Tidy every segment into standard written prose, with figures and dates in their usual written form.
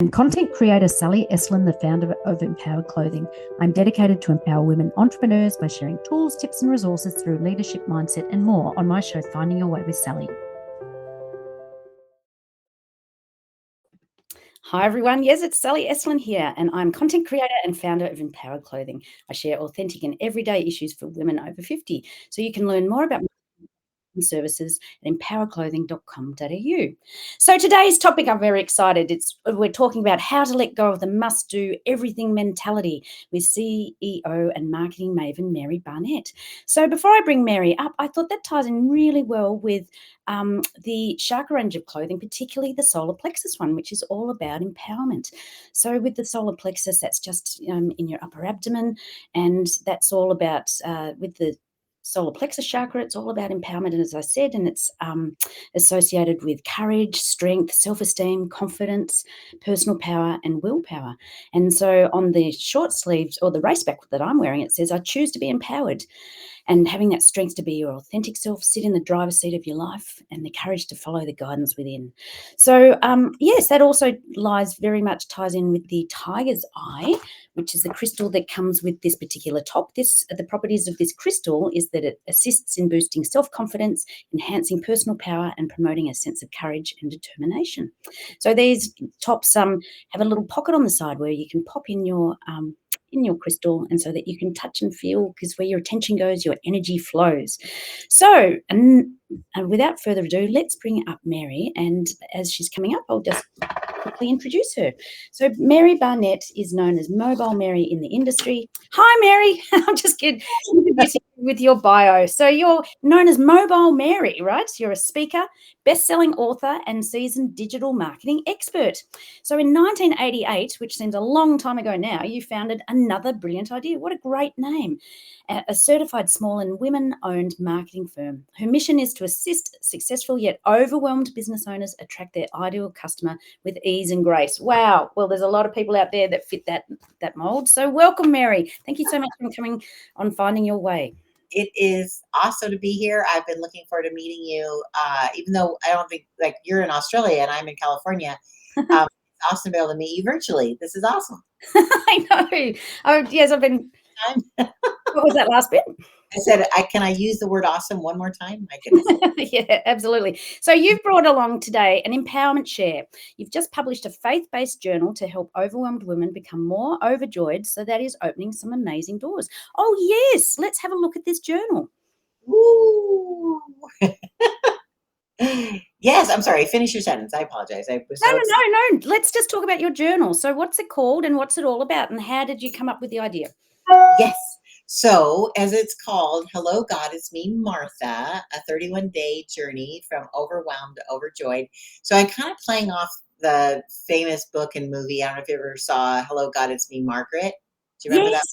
I'm content creator Sally Eslin, the founder of Empowered Clothing. I'm dedicated to empower women entrepreneurs by sharing tools, tips, and resources through leadership, mindset, and more on my show, Finding Your Way with Sally. Hi, everyone. Yes, it's Sally Eslin here, and I'm content creator and founder of Empowered Clothing. I share authentic and everyday issues for women over 50, so you can learn more about services at empowerclothing.com.au. So today's topic, I'm very excited. We're talking about how to let go of the must-do everything mentality with CEO and marketing maven Mary Barnett. So before I bring Mary up, I thought that ties in really well with the chakra range of clothing, particularly the solar plexus one, which is all about empowerment. So with the solar plexus, that's just in your upper abdomen, and that's all about with the solar plexus chakra, it's all about empowerment, and as I said, and it's associated with courage, strength, self-esteem, confidence, personal power, and willpower. And so on the short sleeves or the race back that I'm wearing, it says, I choose to be empowered. And having that strength to be your authentic self, sit in the driver's seat of your life, and the courage to follow the guidance within. So, yes, that also very much ties in with the tiger's eye, which is the crystal that comes with this particular top. The properties of this crystal is that it assists in boosting self-confidence, enhancing personal power, and promoting a sense of courage and determination. So these tops have a little pocket on the side where you can pop in your crystal, and so that you can touch and feel, because where your attention goes, your energy flows. So, and without further ado, let's bring up Mary. And as she's coming up, I'll just quickly introduce her. So Mary Barnett is known as MobileMary in the industry. Hi, Mary. I'm just kidding. Introducing you with your bio. So you're known as MobileMary, right? You're a speaker, best-selling author, and seasoned digital marketing expert. So in 1988, which seems a long time ago now, you founded Another Brilliant Idea. What a great name. A certified small and women-owned marketing firm. Her mission is to assist successful yet overwhelmed business owners attract their ideal customer with ease and grace. Wow. Well, there's a lot of people out there that fit that mold. So welcome, Mary. Thank you so much for coming on Finding Your Way. It is awesome to be here. I've been looking forward to meeting you, even though I don't think, like, you're in Australia and I'm in California. It's awesome to be able to meet you virtually. This is awesome. I know. Oh, yes, I've been. What was that last bit? I said, can I use the word awesome one more time? My goodness. Yeah, absolutely. So you've brought along today an empowerment share. You've just published a faith-based journal to help overwhelmed women become more overjoyed. So that is opening some amazing doors. Oh, yes. Let's have a look at this journal. Woo! Yes, I'm sorry. Finish your sentence. I apologize. I was No. Let's just talk about your journal. So what's it called and what's it all about, and how did you come up with the idea? Yes. So, as it's called, Hello God, It's Me, Martha, a 31-day journey from overwhelmed to overjoyed. So I'm kind of playing off the famous book and movie. I don't know if you ever saw Hello God, It's Me, Margaret. Do you remember that?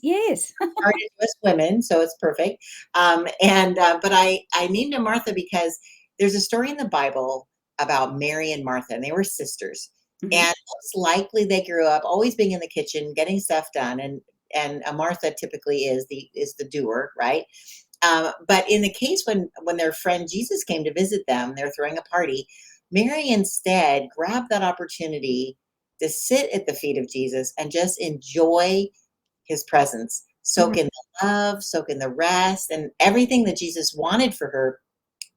Yes. Started with women, so it's perfect. But I named her Martha because there's a story in the Bible about Mary and Martha, and they were sisters. Mm-hmm. And most likely they grew up always being in the kitchen, getting stuff done, and Martha typically is the doer, right? But in the case when their friend Jesus came to visit them, they're throwing a party. Mary instead grabbed that opportunity to sit at the feet of Jesus and just enjoy his presence, soak in the love, soak in the rest, and everything that Jesus wanted for her.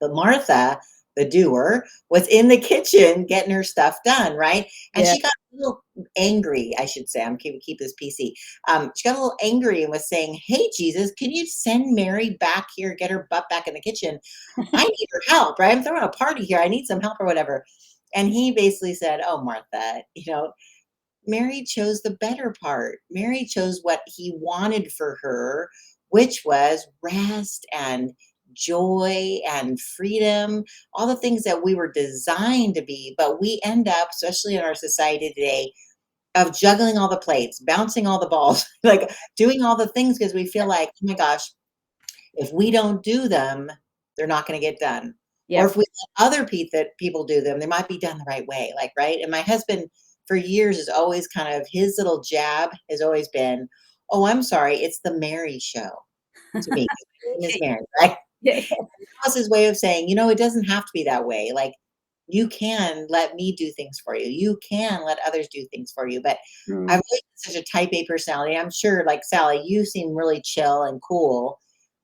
But Martha, the doer, was in the kitchen getting her stuff done, right? And she got a little angry, I should say. I'm keep this PC. She got a little angry and was saying, "Hey, Jesus, can you send Mary back here, get her butt back in the kitchen? I need her help, right? I'm throwing a party here. I need some help or whatever." And he basically said, "Oh, Martha, Mary chose the better part. Mary chose what he wanted for her, which was rest and joy and freedom, all the things that we were designed to be. But we end up, especially in our society today, of juggling all the plates, bouncing all the balls, like doing all the things because we feel like, oh my gosh, if we don't do them, they're not going to get done. Or if we let other people do them, they might be done the right way. Like, right. And my husband, for years, is always kind of, his little jab has always been, "Oh, I'm sorry, it's the Mary show," to me. His name is Mary, right? Yeah. That was his way of saying, it doesn't have to be that way. Like, you can let me do things for you. You can let others do things for you. But I've always been such a type A personality. I'm sure, like Sally, you seem really chill and cool.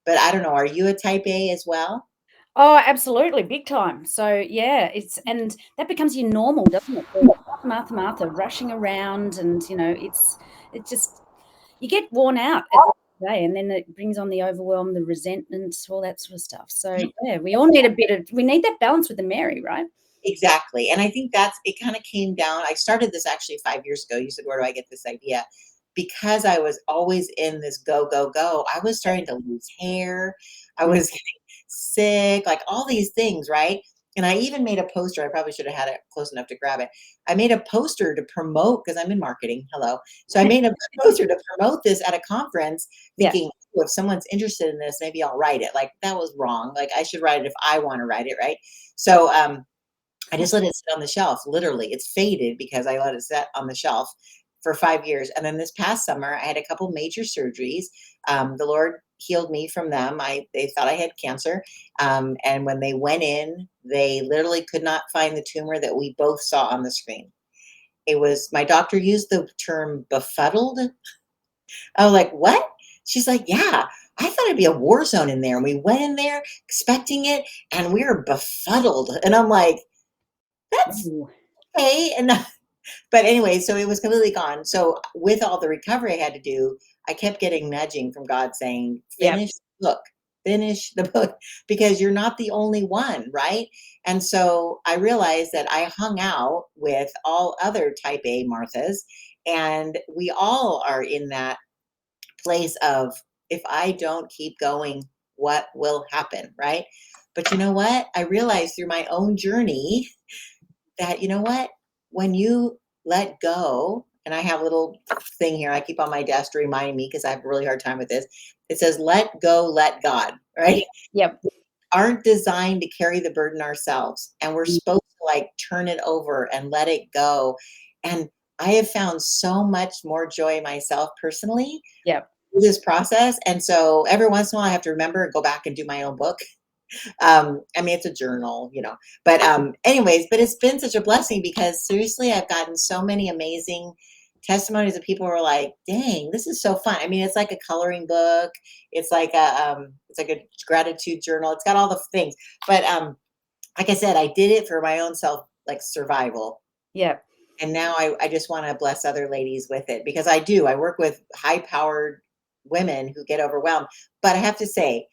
But I don't know, are you a type A as well? Oh, absolutely, big time. So, yeah, and that becomes your normal, doesn't it? The Martha, Martha, rushing around and, it just you get worn out at the end of the day, and then it brings on the overwhelm, the resentment, all that sort of stuff. So, yeah, we need that balance with the Mary, right? Exactly. And I think it kind of came down. I started this actually 5 years ago. You said, where do I get this idea? Because I was always in this go, go, go. I was starting to lose hair. I Yeah. was getting sick, like all these things, right? And I even made a poster. I probably should have had it close enough to grab it. I made a poster to promote, because I'm in marketing. Hello. So I made a poster to promote this at a conference, Yeah. thinking, "Oh, if someone's interested in this, maybe I'll write it." Like, that was wrong. Like, I should write it if I want to write it, right? So I just let it sit on the shelf. Literally, it's faded because I let it sit on the shelf for 5 years. And then this past summer, I had a couple major surgeries. The Lord healed me from them. They thought I had cancer, and when they went in, they literally could not find the tumor that we both saw on the screen. It was, my doctor used the term befuddled. I was like, "What?" She's like, "Yeah, I thought it'd be a war zone in there." And we went in there expecting it, and we were befuddled. And I'm like, "That's Ooh. okay." And but anyway, so it was completely gone. So with all the recovery I had to do, I kept getting nudging from God saying, Yep. finish the book, because you're not the only one, right? And so I realized that I hung out with all other type A Marthas, and we all are in that place of, if I don't keep going, what will happen, right? But you know what? I realized through my own journey that, you know what? When you let go, and I have a little thing here I keep on my desk to remind me, because I have a really hard time with this. It says, let go, let God, right? Yep. Aren't designed to carry the burden ourselves. And we're Mm. supposed to like turn it over and let it go. And I have found so much more joy myself personally Yep. through this process. And so every once in a while I have to remember, go back and do my own book. I mean, it's a journal, but anyways, but it's been such a blessing, because seriously, I've gotten so many amazing testimonies of people who are like, dang, this is so fun. I mean, it's like a coloring book. It's like a gratitude journal. It's got all the things. But like I said, I did it for my own self, like survival. Yep. And now I just want to bless other ladies with it, because I work with high powered women who get overwhelmed. But I have to say,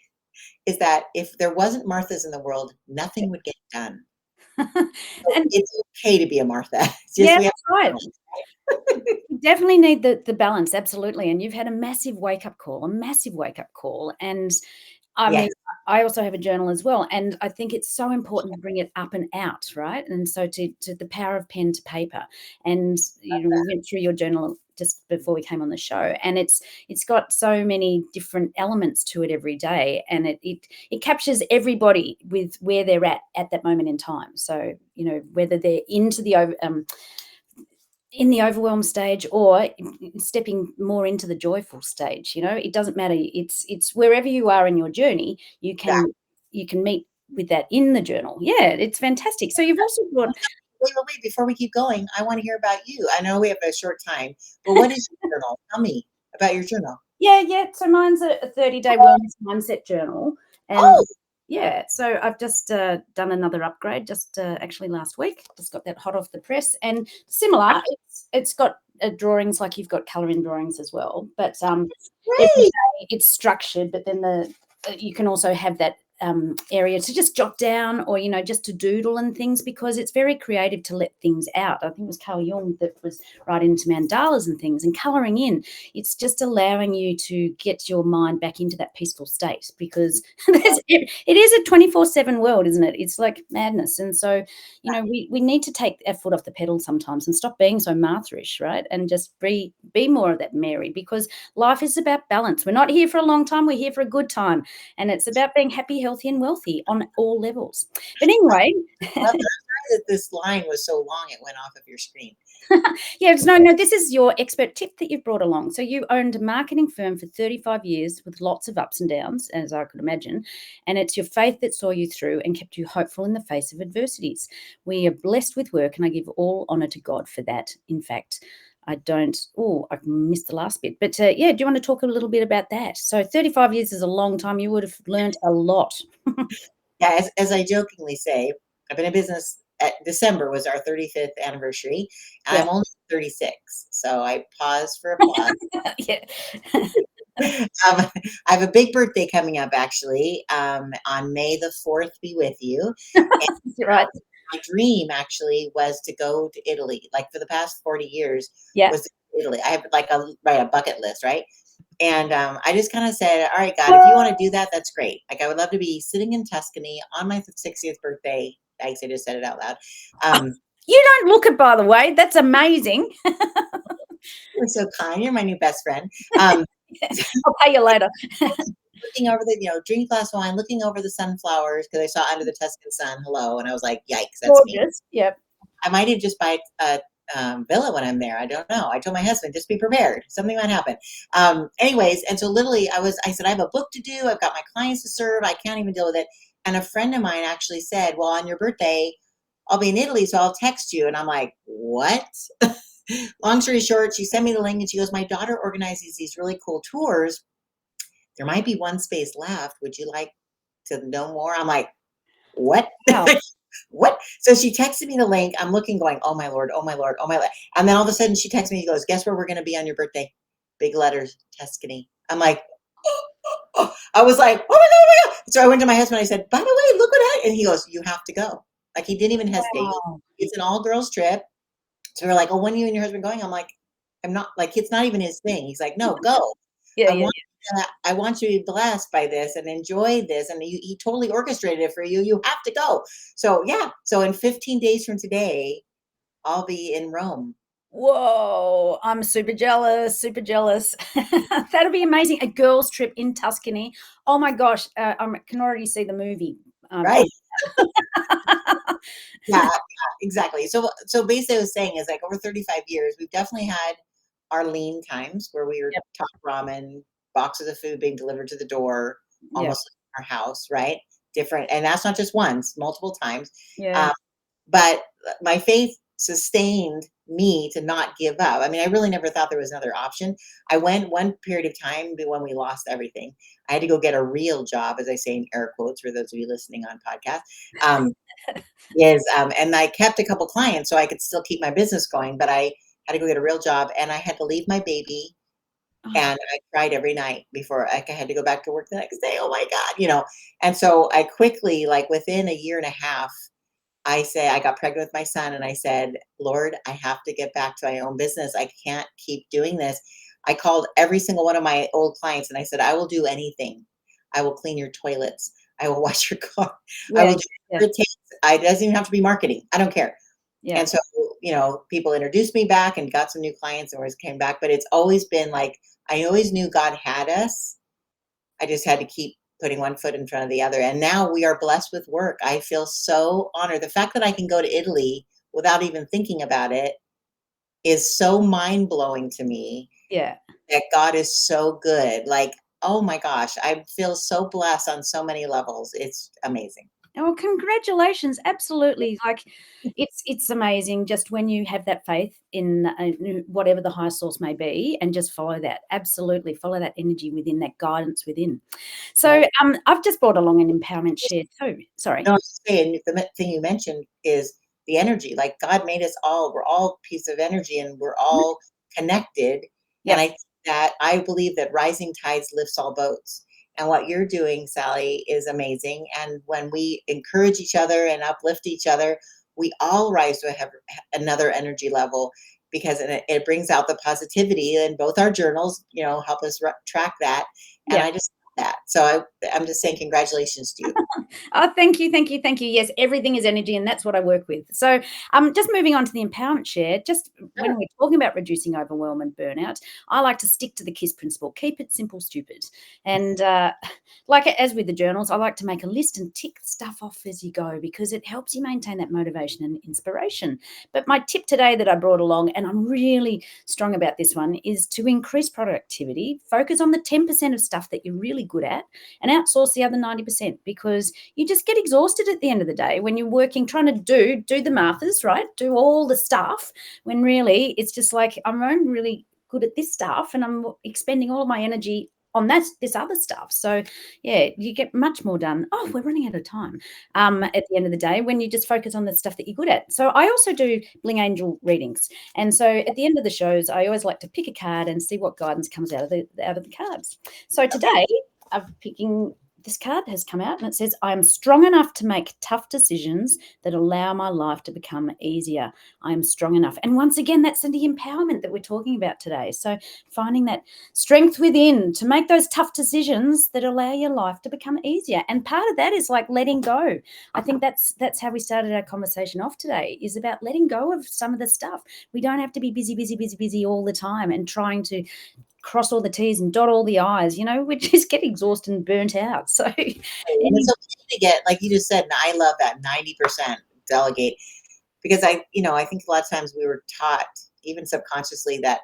is that if there wasn't Marthas in the world, nothing would get done. So And it's okay to be a Martha. It's just yeah, we have that's right. to You definitely need the balance, absolutely, and you've had a massive wake-up call, and, I Yes, mean, I also have a journal as well, and I think it's so important to bring it up and out, right? And so to the power of pen to paper, and, we went through your journal just before we came on the show, and it's got so many different elements to it every day, and it captures everybody with where they're at that moment in time. So, whether they're in the overwhelm stage or stepping more into the joyful stage, it doesn't matter. It's wherever you are in your journey, you exactly. can you can meet with that in the journal. Yeah, it's fantastic. So you've also got Wait, before we keep going, I want to hear about you. I know we have a short time, but what is your journal? Tell me about your journal. yeah. So mine's a 30-day wellness mindset journal, and Oh, yeah, so I've just done another upgrade just actually last week. Just got that hot off the press, and similar. It's got drawings like you've got color in drawings as well, but every great. day it's structured. But then you can also have that area to just jot down, or just to doodle and things, because it's very creative to let things out. I think it was Carl Jung that was right into mandalas and things and coloring in. It's just allowing you to get your mind back into that peaceful state, because it is a 24/7 world, isn't it? It's like madness. And so, we need to take our foot off the pedal sometimes and stop being so Martherish, right? And just be more of that Mary, because life is about balance. We're not here for a long time, we're here for a good time. And it's about being happy, healthy, and wealthy on all levels. But anyway, Well, I'm sorry that this line was so long it went off of your screen. Yeah, no, this is your expert tip that you've brought along. So you owned a marketing firm for 35 years with lots of ups and downs, as I could imagine. And it's your faith that saw you through and kept you hopeful in the face of adversities. We are blessed with work, and I give all honor to God for that. In fact, I don't, I missed the last bit. But yeah, do you want to talk a little bit about that? So 35 years is a long time. You would have learned a lot. Yeah, as I jokingly say, I've been in business. At December was our 35th anniversary. Yeah. I'm only 36, so I pause for applause. Yeah. I have a big birthday coming up, actually, on May the 4th. Be with you. And You're right. my dream actually was to go to Italy. Like for the past 40 years, Yeah. was to go to Italy. I have like a bucket list, right? And I just kind of said, all right, God, if you want to do that, that's great. Like I would love to be sitting in Tuscany on my 60th birthday. I just said it out loud. You don't look it, by the way. That's amazing. You're so kind. You're my new best friend. I'll pay you later. Looking over the, drink a glass of wine, looking over the sunflowers because I saw under the Tuscan sun. Hello, and I was like, yikes, that's me. Gorgeous. Yep. I might have just buy a villa when I'm there. I don't know. I told my husband, just be prepared. Something might happen. Anyways, and so literally I said, I have a book to do. I've got my clients to serve. I can't even deal with it. And a friend of mine actually said, well, on your birthday, I'll be in Italy, so I'll text you. And I'm like, what? Long story short, she sent me the link and she goes, my daughter organizes these really cool tours. There might be one space left. Would you like to know more? I'm like, what? Wow. What? So she texted me the link. I'm looking, going, oh my Lord, oh my Lord, oh my Lord. And then all of a sudden she texts me, he goes, guess where we're going to be on your birthday? Big letters, Tuscany. I'm like, I was like, oh my God, oh my God. So I went to my husband. I said, by the way, look what I, and he goes, you have to go. Like he didn't even hesitate. Wow. It's an all girls trip. So we're like, oh, when are you and your husband going? I'm like, I'm not, like, it's not even his thing. He's like, no, go. Yeah, I yeah, want I want you to be blessed by this and enjoy this. And he totally orchestrated it for you. You have to go. So yeah. So in 15 days from today, I'll be in Rome. Whoa, I'm super jealous, super jealous. That'll be amazing. A girls' trip in Tuscany. Oh my gosh, I can already see the movie. Right. Yeah, exactly. So basically I was saying is like over 35 years, we've definitely had our lean times where we were Yep, top ramen, boxes of food being delivered to the door, yep, almost like our house, right? Different. And that's not just once, multiple times. yeah, Um, but my faith sustained me to not give up. I mean, I really never thought there was another option. I went one period of time when we lost everything. I had to go get a real job, as I say in air quotes for those of you listening on podcast. Um, and I kept a couple clients so I could still keep my business going, but I had to go get a real job and I had to leave my baby. oh, And I cried every night before I had to go back to work the next day. Oh my God. And so I quickly, like within a year and a half, I got pregnant with my son and I said, Lord, I have to get back to my own business. I can't keep doing this. I called every single one of my old clients and I said, I will do anything. I will clean your toilets. I will wash your car. I yeah, will do yeah, whatever it takes. It doesn't even have to be marketing. I don't care. yeah. And so, people introduced me back and got some new clients and always came back. But it's always been like, I always knew God had us. I just had to keep putting one foot in front of the other. And now we are blessed with work. I feel so honored. The fact that I can go to Italy without even thinking about it is so mind blowing to me Yeah. that God is so good. Like, oh my gosh, I feel so blessed on so many levels. It's amazing. Oh, congratulations. Absolutely. Like it's amazing just when you have that faith in whatever the higher source may be and just follow that. Absolutely. Follow that energy within, that guidance within. So Right. I've just brought along an empowerment share too. Sorry. No, I'm just saying the thing you mentioned is the energy. Like God made us all, we're all a piece of energy and we're all connected. And Yep. I believe that rising tides lifts all boats. And what you're doing, Sally, is amazing. And when we encourage each other and uplift each other, we all rise to another energy level because it brings out the positivity and both our journals, help us track that. And Yep. that. So I'm just saying congratulations to you. Oh, thank you, thank you, thank you. Yes, everything is energy, and that's what I work with. So, just moving on to the empowerment share. Just when Sure. we're talking about reducing overwhelm and burnout, I like to stick to the KISS principle: keep it simple, stupid. And like as with the journals, I like to make a list and tick stuff off as you go because it helps you maintain that motivation and inspiration. But my tip today that I brought along, and I'm really strong about this one, is to increase productivity. Focus on the 10% of stuff that you're really good at, and outsource the other 90% because you just get exhausted at the end of the day when you're working, trying to do the maths, right? Do all the stuff when really it's just like I'm only really good at this stuff and I'm expending all of my energy on this other stuff. So yeah, you get much more done. Oh, we're running out of time. At the end of the day, when you just focus on the stuff that you're good at. So I also do Bling Angel readings, and so at the end of the shows, I always like to pick a card and see what guidance comes out of the cards. So today, I'm picking this card has come out and it says, I am strong enough to make tough decisions that allow my life to become easier. I am strong enough. And once again, that's the empowerment that we're talking about today. So finding that strength within to make those tough decisions that allow your life to become easier. And part of that is like letting go. I think that's how we started our conversation off today, is about letting go of some of the stuff. We don't have to be busy all the time and trying to cross all the T's and dot all the I's, we just get exhausted and burnt out. So And any it's okay to get, like you just said, and I love that 90% delegate, because I think a lot of times we were taught, even subconsciously, that,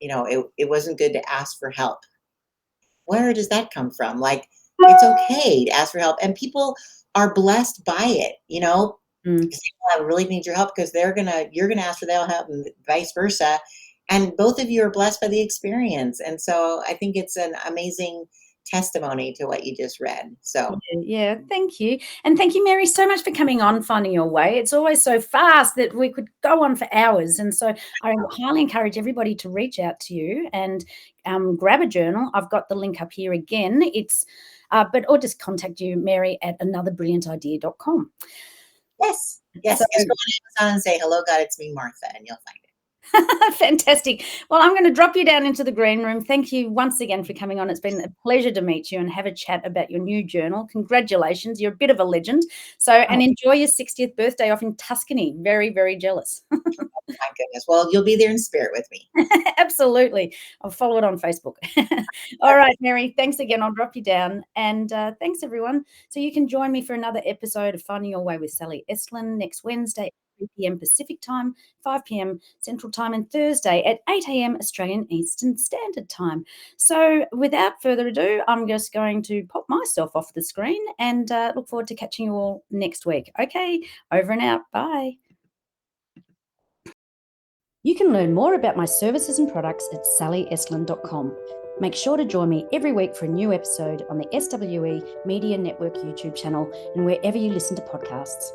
it wasn't good to ask for help. Where does that come from? Like, it's okay to ask for help, and people are blessed by it, Mm. because people really need your help because you're gonna ask for their help and vice versa. And both of you are blessed by the experience. And so I think it's an amazing testimony to what you just read. So Yeah, thank you. And thank you, Mary, so much for coming on Finding Your Way. It's always so fast that we could go on for hours. And so I highly encourage everybody to reach out to you and grab a journal. I've got the link up here again. Or just contact you, Mary, at anotherbrilliantidea.com. yes, yes. So Just go on Amazon and say, hello, God, it's me, Martha, and you'll find it. fantastic. Well, I'm going to drop you down into the green room. Thank you once again for coming on. It's been a pleasure to meet you and have a chat about your new journal. Congratulations. You're a bit of a legend. So, Oh, and enjoy your 60th birthday off in Tuscany. Very, very jealous. my goodness. Well, you'll be there in spirit with me. Absolutely. I'll follow it on Facebook. All right, Mary, thanks again. I'll drop you down. And thanks, everyone. So you can join me for another episode of Finding Your Way with Sally Estlin next Wednesday, 3 p.m. Pacific Time, 5 p.m. Central Time, and Thursday at 8 a.m. Australian Eastern Standard Time. So without further ado, I'm just going to pop myself off the screen and look forward to catching you all next week. Okay, over and out. Bye. You can learn more about my services and products at sallyestlin.com. Make sure to join me every week for a new episode on the SWE Media Network YouTube channel and wherever you listen to podcasts.